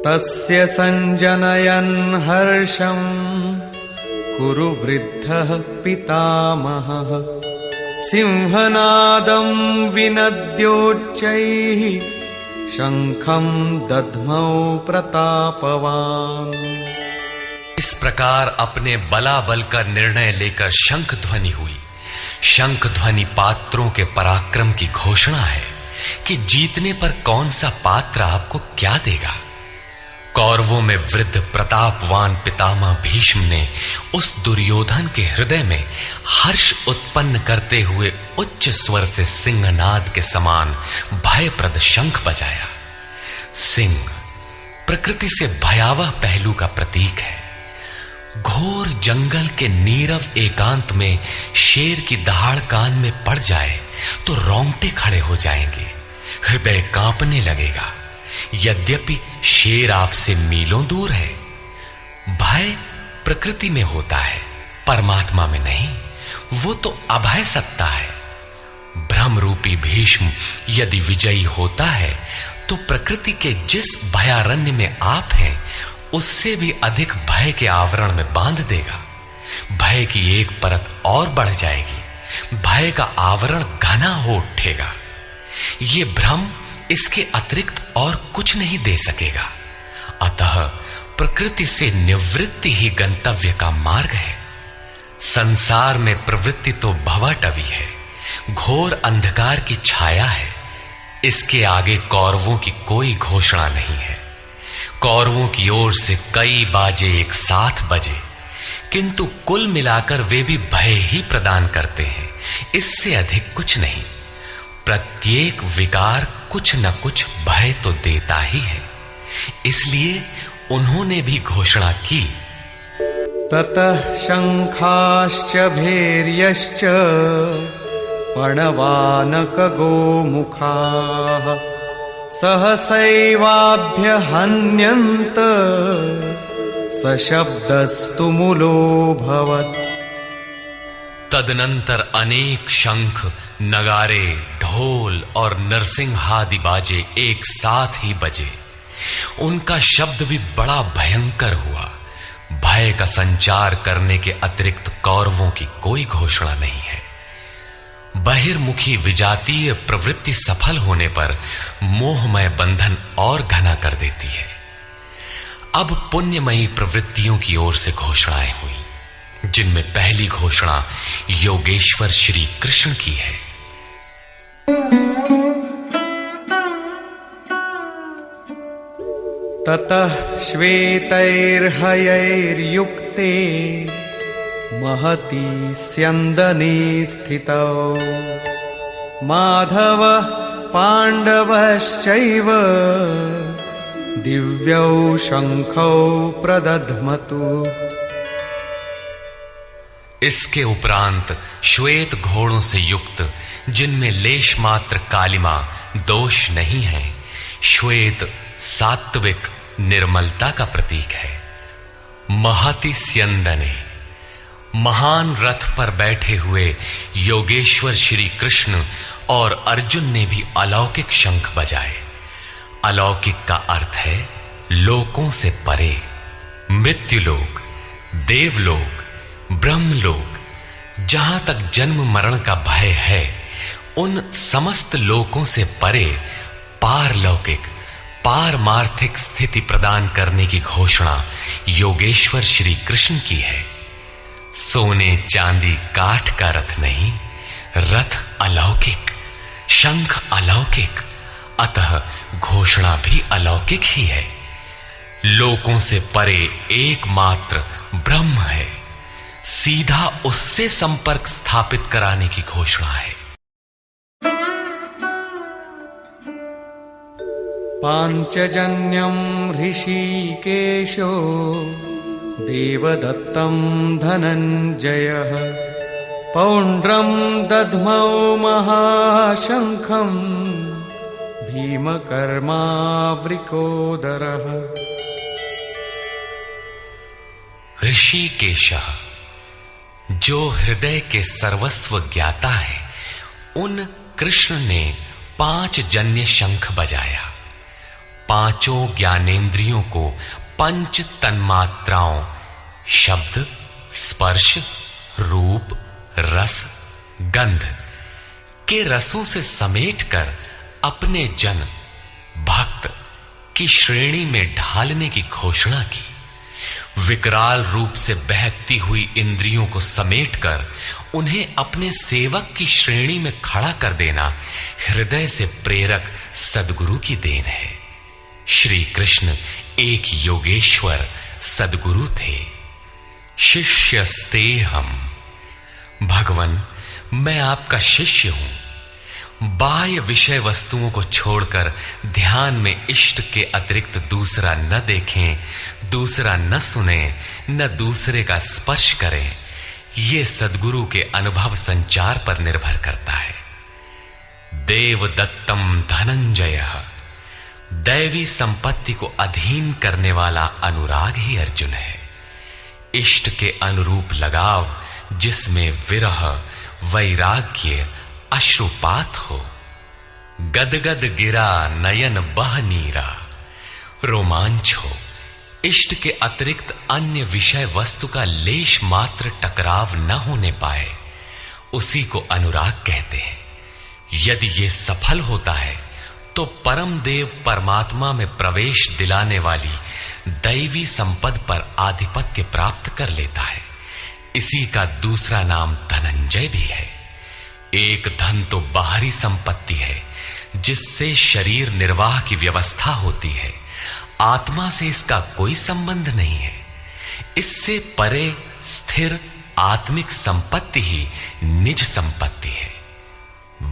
तस्य संजनयन् हर्षं कुरु वृद्धः पितामहः सिंहनादं विनद्योच्चैः शंखं दध्मौ प्रतापवान्। इस प्रकार अपने बलाबल का निर्णय लेकर शंख ध्वनि हुई। शंख ध्वनि पात्रों के पराक्रम की घोषणा है कि जीतने पर कौन सा पात्र आपको क्या देगा। कौरवों में वृद्ध प्रतापवान पितामह भीष्म ने उस दुर्योधन के हृदय में हर्ष उत्पन्न करते हुए उच्च स्वर से सिंहनाद के समान भयप्रद शंख बजाया। सिंह प्रकृति से भयावह पहलू का प्रतीक है। घोर जंगल के नीरव एकांत में शेर की दहाड़ कान में पड़ जाए तो रोंगटे खड़े हो जाएंगे, हृदय कांपने लगेगा। यद्यपि शेर आपसे मीलों दूर है। भय प्रकृति में होता है, परमात्मा में नहीं। वो तो अभय सत्ता है। भ्रम रूपी भीष्म यदि विजयी होता है तो प्रकृति के जिस भयारण्य में आप हैं उससे भी अधिक भय के आवरण में बांध देगा। भय की एक परत और बढ़ जाएगी, भय का आवरण घना हो उठेगा। ये भ्रम इसके अतिरिक्त और कुछ नहीं दे सकेगा। अतः प्रकृति से निवृत्ति ही गंतव्य का मार्ग है। संसार में प्रवृत्ति तो भवाटवी है, घोर अंधकार की छाया है। इसके आगे कौरवों की कोई घोषणा नहीं है। कौरवों की ओर से कई बाजे एक साथ बजे, किंतु कुल मिलाकर वे भी भय ही प्रदान करते हैं, इससे अधिक कुछ नहीं। प्रत्येक विकार कुछ न कुछ भय तो देता ही है। इसलिए उन्होंने भी घोषणा की, ततः शंखाश्च भैर्यश्च पणवानक गोमुखाः सहसैवाभ्यहन्यन्त सशब्दस्तु मूलोऽभवत्। तदनंतर अनेक शंख, नगारे, ढोल और नरसिंहादि बाजे एक साथ ही बजे। उनका शब्द भी बड़ा भयंकर हुआ। भय का संचार करने के अतिरिक्त कौरवों की कोई घोषणा नहीं है। बहिर्मुखी विजातीय प्रवृत्ति सफल होने पर मोहमय बंधन और घना कर देती है। अब पुण्यमयी प्रवृत्तियों की ओर से घोषणाएं हुई, जिनमें पहली घोषणा योगेश्वर श्री कृष्ण की है। ततः श्वेतैर्हयैर्युक्ते महती स्यन्दने स्थितौ माधव पांडवश्चैव दिव्यौ शंखौ प्रदध्मतु। इसके उपरांत श्वेत घोड़ों से युक्त, जिनमें लेश मात्र कालिमा दोष नहीं है, श्वेत सात्विक निर्मलता का प्रतीक है। महति स्यन्दने, महान रथ पर बैठे हुए योगेश्वर श्री कृष्ण और अर्जुन ने भी अलौकिक शंख बजाए। अलौकिक का अर्थ है लोकों से परे। मृत्युलोक, देवलोक, ब्रह्मलोक, जहां तक जन्म मरण का भय है, उन समस्त लोकों से परे पारलौकिक, पारमार्थिक स्थिति प्रदान करने की घोषणा योगेश्वर श्री कृष्ण की है। सोने चांदी काठ का रथ नहीं, रथ अलौकिक, शंख अलौकिक, अतः घोषणा भी अलौकिक ही है। लोकों से परे एकमात्र ब्रह्म है, सीधा उससे संपर्क स्थापित कराने की घोषणा है। पांचजन्यं ऋषिकेशो देवदत्तं धनंजयः पौंड्रं दध्मौ महाशंखं भीमकर्मावृकोदरः। ऋषिकेशः, जो हृदय के सर्वस्व ज्ञाता है, उन कृष्ण ने 5 जन्य शंख बजाया। पांचों ज्ञानेंद्रियों को पंच तन्मात्राओं शब्द, स्पर्श, रूप, रस, गंध के रसों से समेटकर अपने जन भक्त की श्रेणी में ढालने की घोषणा की। विकराल रूप से बहकती हुई इंद्रियों को समेटकर उन्हें अपने सेवक की श्रेणी में खड़ा कर देना हृदय से प्रेरक सद्गुरु की देन है। श्री कृष्ण एक योगेश्वर सद्गुरु थे। शिष्यस्ते हम, भगवन मैं आपका शिष्य हूं। बाह्य विषय वस्तुओं को छोड़कर ध्यान में इष्ट के अतिरिक्त दूसरा न देखें, दूसरा न सुने, न दूसरे का स्पर्श करें। यह सद्गुरु के अनुभव संचार पर निर्भर करता है। देवदत्तम धनंजयः, दैवी संपत्ति को अधीन करने वाला अनुराग ही अर्जुन है। इष्ट के अनुरूप लगाव जिसमें विरह, वैराग्य, अश्रुपात हो। गदगद गिरा नयन बह नीरा, रोमांच हो। इष्ट के अतिरिक्त अन्य विषय वस्तु का लेश मात्र टकराव न होने पाए, उसी को अनुराग कहते हैं। यदि ये सफल होता है तो परम देव परमात्मा में प्रवेश दिलाने वाली दैवी संपद पर आधिपत्य प्राप्त कर लेता है। इसी का दूसरा नाम धनंजय भी है। एक धन तो बाहरी संपत्ति है जिससे शरीर निर्वाह की व्यवस्था होती है। आत्मा से इसका कोई संबंध नहीं है। इससे परे स्थिर आत्मिक संपत्ति ही निज संपत्ति है।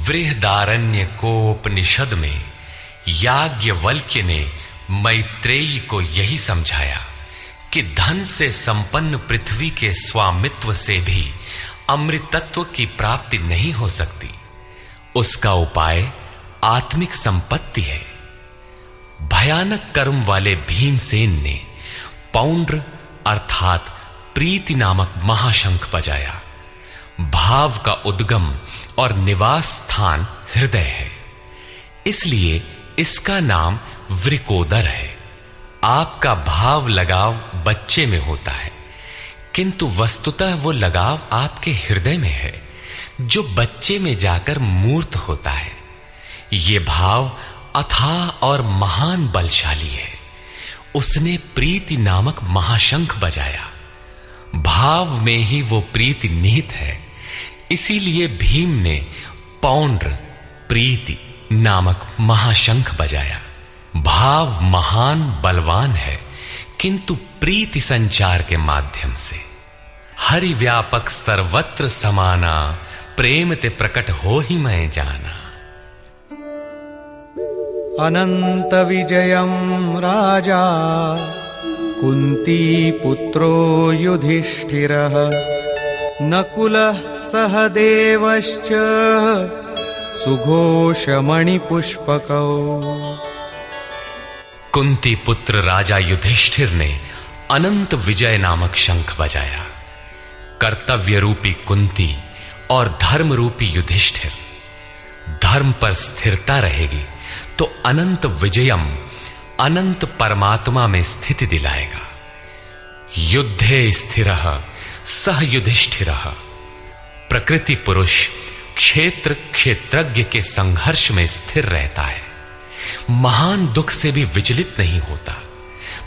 बृहदारण्य कोपनिषद में याज्ञवल्क्य ने मैत्रेयी को यही समझाया कि धन से संपन्न पृथ्वी के स्वामित्व से भी अमृतत्व की प्राप्ति नहीं हो सकती। उसका उपाय आत्मिक संपत्ति है। भयानक कर्म वाले भीमसेन ने पौंड्र अर्थात प्रीति नामक महाशंख बजाया। भाव का उद्गम और निवास स्थान हृदय है, इसलिए इसका नाम वृकोदर है। आपका भाव लगाव बच्चे में होता है, किंतु वस्तुतः वो लगाव आपके हृदय में है जो बच्चे में जाकर मूर्त होता है। ये भाव अथाह और महान बलशाली है। उसने प्रीति नामक महाशंख बजाया। भाव में ही वो प्रीति निहित है, इसीलिए भीम ने पौंड्र प्रीति नामक महाशंख बजाया। भाव महान बलवान है, किंतु प्रीति संचार के माध्यम से। हरि व्यापक सर्वत्र समाना, प्रेम ते प्रकट हो ही मैं जाना। अनंत विजयम राजा कुंती पुत्रो युधिष्ठिरः, नकुलः सहदेवश्च सुघोषमणिपुष्पकौ। कुंती पुत्र राजा युधिष्ठिर ने अनंत विजय नामक शंख बजाया। कर्तव्य रूपी कुंती और धर्म रूपी युधिष्ठिर। धर्म पर स्थिरता रहेगी तो अनंत विजयम अनंत परमात्मा में स्थिति दिलाएगा। युद्धे स्थिरः सह युधिष्ठिरः। प्रकृति पुरुष क्षेत्र क्षेत्रज्ञ के संघर्ष में स्थिर रहता है, महान दुख से भी विचलित नहीं होता।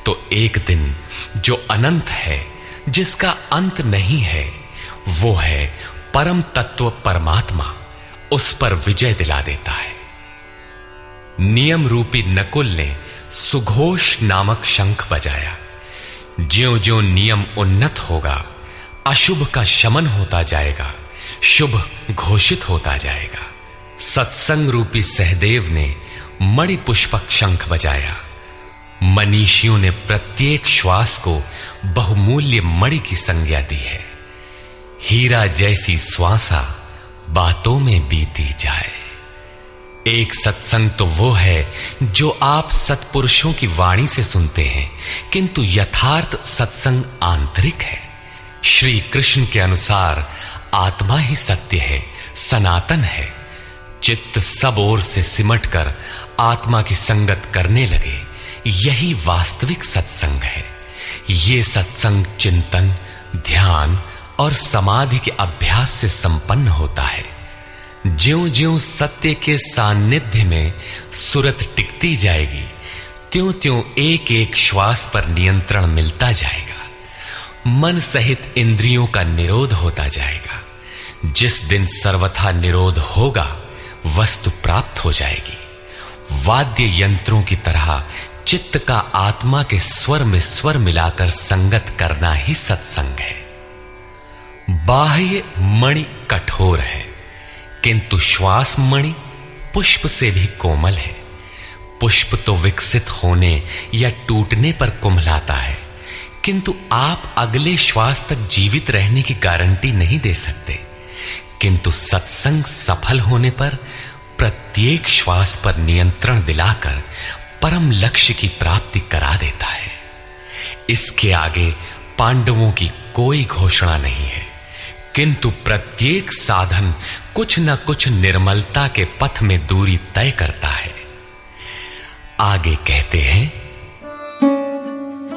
तो एक दिन जो अनंत है, जिसका अंत नहीं है, वो है परम तत्व परमात्मा, उस पर विजय दिला देता है। नियम रूपी नकुल ने सुघोष नामक शंख बजाया। ज्यों ज्यों नियम उन्नत होगा, अशुभ का शमन होता जाएगा, शुभ घोषित होता जाएगा। सत्संग रूपी सहदेव ने मणिपुष्पक शंख बजाया। मनीषियों ने प्रत्येक श्वास को बहुमूल्य मणि की संज्ञा दी है। हीरा जैसी श्वासा बातों में बीती जाए। एक सत्संग तो वो है जो आप सत्पुरुषों की वाणी से सुनते हैं, किंतु यथार्थ सत्संग आंतरिक है। श्री कृष्ण के अनुसार आत्मा ही सत्य है, सनातन है। चित्त सब ओर से सिमटकर आत्मा की संगत करने लगे यही वास्तविक सत्संग है। ये सत्संग चिंतन, ध्यान और समाधि के अभ्यास से संपन्न होता है। ज्यों-ज्यों सत्य के सान्निध्य में सुरत टिकती जाएगी, त्यों-त्यों एक-एक श्वास पर नियंत्रण मिलता जाएगा। मन सहित इंद्रियों का निरोध होता जाएगा। जिस दिन सर्वथा निरोध होगा, वस्तु प्राप्त हो जाएगी। वाद्य यंत्रों की तरह चित्त का आत्मा के स्वर में स्वर मिलाकर संगत करना ही सत्संग है। बाह्य मणि कठोर है, किंतु श्वास मणि पुष्प से भी कोमल है। पुष्प तो विकसित होने या टूटने पर कुम्हलाता है, किंतु आप अगले श्वास तक जीवित रहने की गारंटी नहीं दे सकते। किंतु सत्संग सफल होने पर प्रत्येक श्वास पर नियंत्रण दिलाकर परम लक्ष्य की प्राप्ति करा देता है। इसके आगे पांडवों की कोई घोषणा नहीं है, किंतु प्रत्येक साधन कुछ न कुछ निर्मलता के पथ में दूरी तय करता है। आगे कहते हैं,